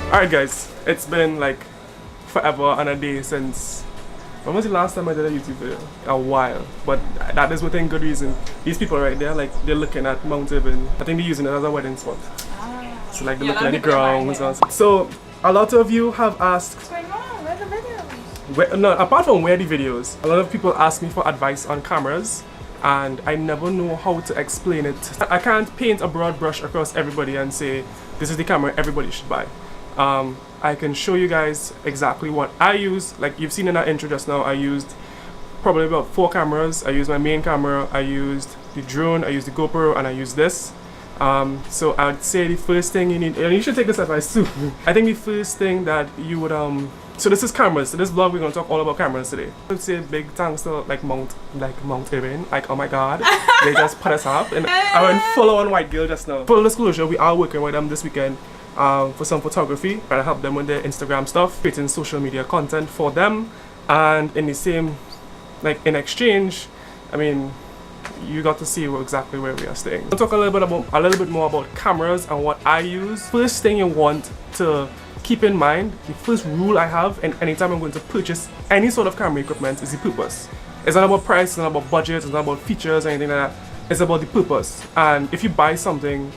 Alright guys, it's been like forever and a day since, when was the last time I did a YouTube video? A while, but that is within good reason. These people right there, like they're looking at Mount Irving. I think they're using it as a wedding spot. So like they're looking at the grounds. So a lot of you have asked, What's going on? Where are the videos? no, apart from where the videos, a lot of people ask me for advice on cameras and I never know how to explain it. I can't paint a broad brush across everybody and say this is the camera everybody should buy. I can show you guys exactly what I use. Like you've seen in that intro just now, I used probably about 4 cameras. I used my main camera, I used the drone, I used the GoPro, and I used this. So I'd say the first thing you need, and you should take this advice too. I think the first thing that you would so this is cameras. So this vlog we're gonna talk all about cameras today. I would say big thanks to like Mount Irving. Like oh my god, they just put us up, and I went full on white girl just now. Full disclosure, we are working with them this weekend. For some photography, try to help them with their Instagram stuff, creating social media content for them, and in the same, like in exchange, I mean, you got to see exactly where we are staying. We'll talk a little bit more about cameras and what I use. First thing you want to keep in mind, the first rule I have, and anytime I'm going to purchase any sort of camera equipment, is the purpose. It's not about price, it's not about budget, it's not about features or anything like that. It's about the purpose. And if you buy something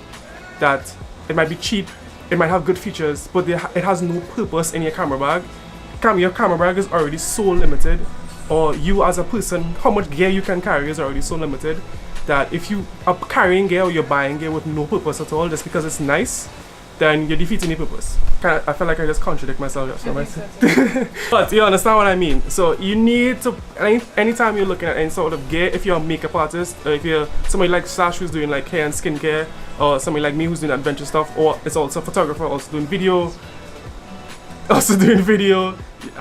that it might be cheap, it might have good features, but it has no purpose in your camera bag. Your camera bag is already so limited, or you as a person, how much gear you can carry is already so limited, that if you are carrying gear or you're buying gear with no purpose at all, just because it's nice, then you're defeating the purpose. I feel like I just contradict myself just now. But you understand what I mean. So you need to, anytime you're looking at any sort of gear, if you're a makeup artist, or if you're somebody like Sash who's doing like hair and skincare, or somebody like me who's doing adventure stuff, or it's also a photographer also doing video.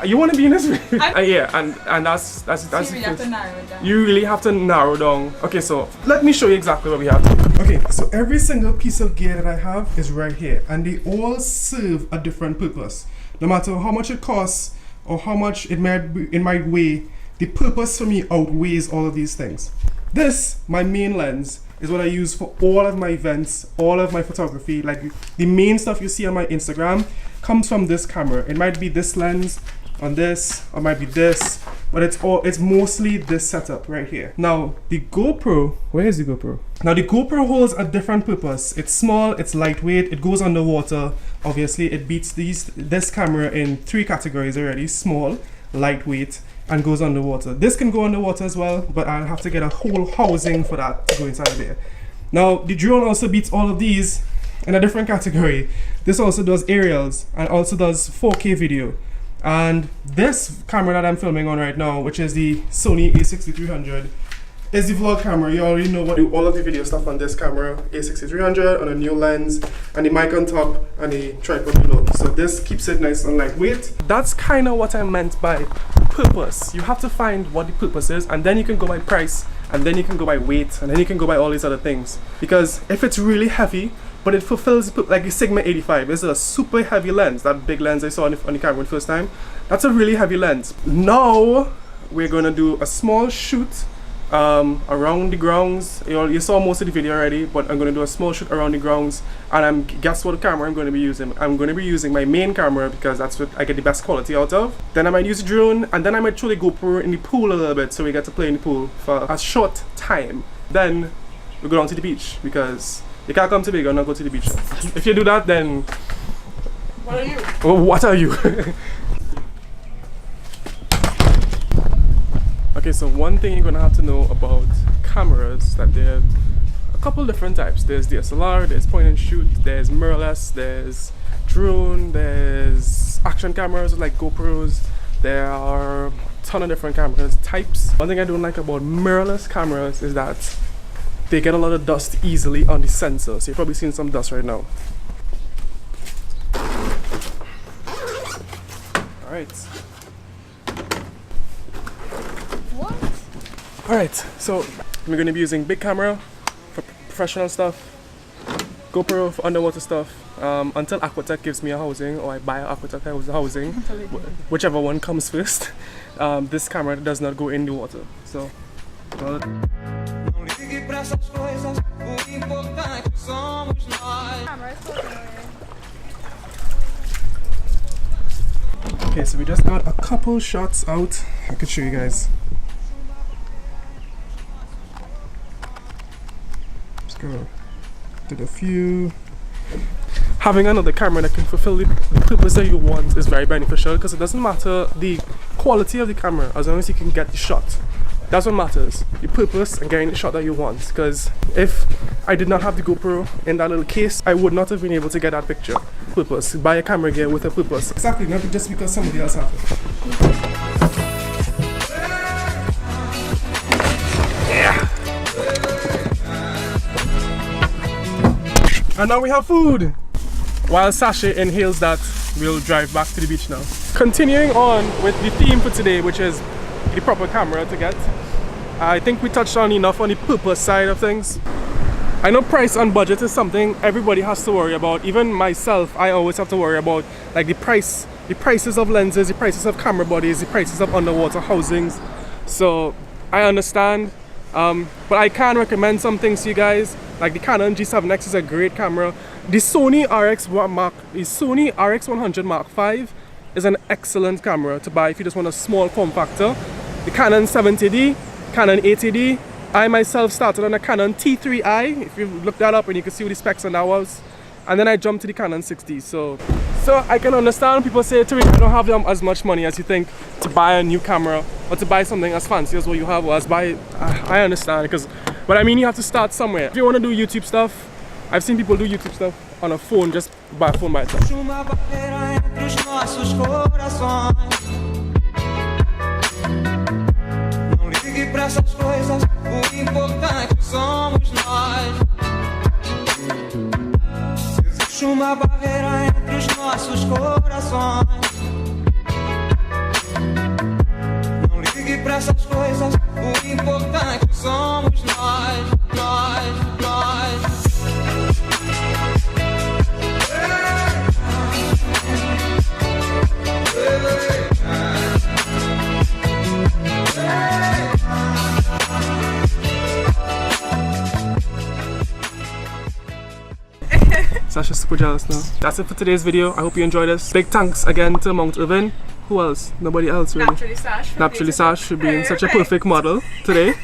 You want to be in this video? Yeah, and that's So you really have to narrow it down. You really have to narrow down. Okay, so let me show you exactly what we have. Okay, so every single piece of gear that I have is right here, and they all serve a different purpose. No matter how much it costs or how much it might weigh, the purpose for me outweighs all of these things. This, my main lens, is what I use for all of my events, all of my photography. Like the main stuff you see on my Instagram comes from this camera. It might be this lens on this, or might be this, but it's mostly this setup right here. Now the GoPro, where is the GoPro? Now the GoPro holds a different purpose. It's small, it's lightweight, it goes underwater. Obviously it beats this camera in 3 categories already: small, lightweight, and goes underwater. This can go underwater as well, but I'll have to get a whole housing for that to go inside there. Now the drone also beats all of these in a different category. This also does aerials and also does 4K video. And this camera that I'm filming on right now, which is the Sony a6300, is the vlog camera. You already know what all of the video stuff on this camera. a6300 on a new lens, and the mic on top, and the tripod below. So this keeps it nice and lightweight. That's kind of what I meant by purpose. You have to find what the purpose is, and then you can go by price, and then you can go by weight, and then you can go by all these other things. Because if it's really heavy, but it fulfills, like the Sigma 85 is a super heavy lens. That big lens I saw on the camera the first time, that's a really heavy lens. Now we're gonna do a small shoot around the grounds. You saw most of the video already, but I'm gonna do a small shoot around the grounds. And guess what camera I'm gonna be using? I'm gonna be using my main camera because that's what I get the best quality out of. Then I might use a drone, and then I might throw the GoPro in the pool a little bit, so we get to play in the pool for a short time. Then we go down to the beach, because you can't come to Big and not go to the beach. If you do that, then What are you? well, what are you? Okay, so one thing you're gonna have to know about cameras, that there are a couple different types. There's DSLR, there's point and shoot, there's mirrorless, there's drone, there's action cameras like GoPros. There are a ton of different cameras types. One thing I don't like about mirrorless cameras is that they get a lot of dust easily on the sensor. So you're probably seeing some dust right now. Alright. What? Alright, so we're going to be using big camera for professional stuff, GoPro for underwater stuff, until Aquatech gives me a housing, or I buy an Aquatech housing, whichever one comes first. This camera does not go in the water. So, Okay, so we just got a couple shots out. I could show you guys. Let's go. Did a few. Having another camera that can fulfill the purpose that you want is very beneficial, because it doesn't matter the quality of the camera as long as you can get the shot. That's what matters, the purpose and getting the shot that you want. Because if I did not have the GoPro in that little case, I would not have been able to get that picture. Purpose, buy a camera gear with a purpose. Exactly, not just because somebody else has it. Yeah. And now we have food. While Sasha inhales that, we'll drive back to the beach now. Continuing on with the theme for today, which is the proper camera to get. I think we touched on enough on the purpose side of things. I know price and budget is something everybody has to worry about. Even myself, I always have to worry about like the prices of lenses, the prices of camera bodies, the prices of underwater housings. So I understand, but I can recommend some things to you guys. Like the Canon G7X is a great camera. The Sony RX100 Mark V is an excellent camera to buy if you just want a small form factor. The Canon 70D, Canon 80D. I myself started on a Canon T3i, if you look that up and you can see what the specs on that was. And then I jumped to the Canon 6D. So I can understand people say to me, I don't have as much money as you think to buy a new camera or to buy something as fancy as what you have, or as buy. I understand, but I mean, you have to start somewhere. If you want to do YouTube stuff, I've seen people do YouTube stuff on a phone, just buy a phone by itself. Pra essas coisas, o importante somos nós. Se existe uma barreira entre os nossos corações, não ligue pra essas coisas, o importante somos nós, nós, nós. Sasha's super jealous now. That's it for today's video. I hope you enjoyed this. Big thanks again to Mount Irvin. Who else? Nobody else really. Naturally Sash for being such a perfect model today.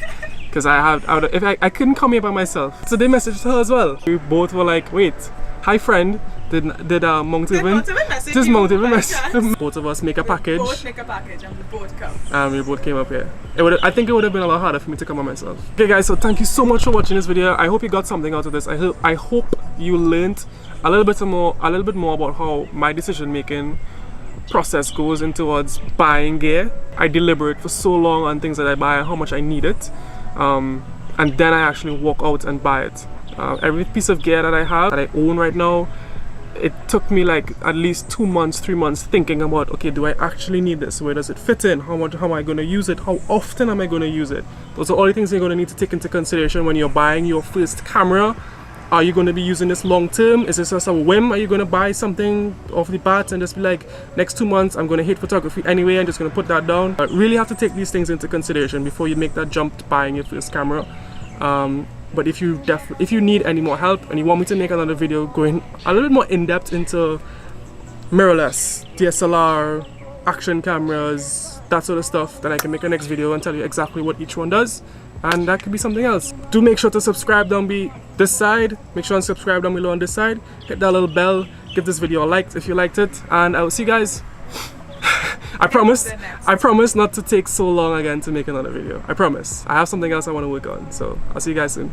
Because I couldn't come here by myself. So they messaged her as well. We both were like, wait, hi friend. Did Mount Irvin? Just Mount Irvin message. Both of us make a package. Both make a package and we both come. And we both came up here. I think it would have been a lot harder for me to come by myself. Okay guys, so thank you so much for watching this video. I hope you got something out of this. I hope you learned a little bit more about how my decision making process goes in towards buying gear. I deliberate for so long on things that I buy and how much I need it. And then I actually walk out and buy it. Every piece of gear that I have, that I own right now, it took me like at least 2 months, 3 months thinking about, okay, do I actually need this? Where does it fit in? How am I going to use it? How often am I going to use it? Those are all the things you're going to need to take into consideration when you're buying your first camera. Are you going to be using this long term? Is this just a whim? Are you going to buy something off the bat and just be like, next 2 months I'm going to hate photography anyway, I'm just going to put that down? But really have to take these things into consideration before you make that jump to buying your first camera. But if you need any more help and you want me to make another video going a little bit more in-depth into mirrorless, DSLR, action cameras, that sort of stuff, then I can make a next video and tell you exactly what each one does. And that could be something else. Do make sure to subscribe down this side. Make sure and subscribe down below on this side. Hit that little bell. Give this video a like if you liked it. And I will see you guys. I promise not to take so long again to make another video. I promise. I have something else I want to work on. So I'll see you guys soon.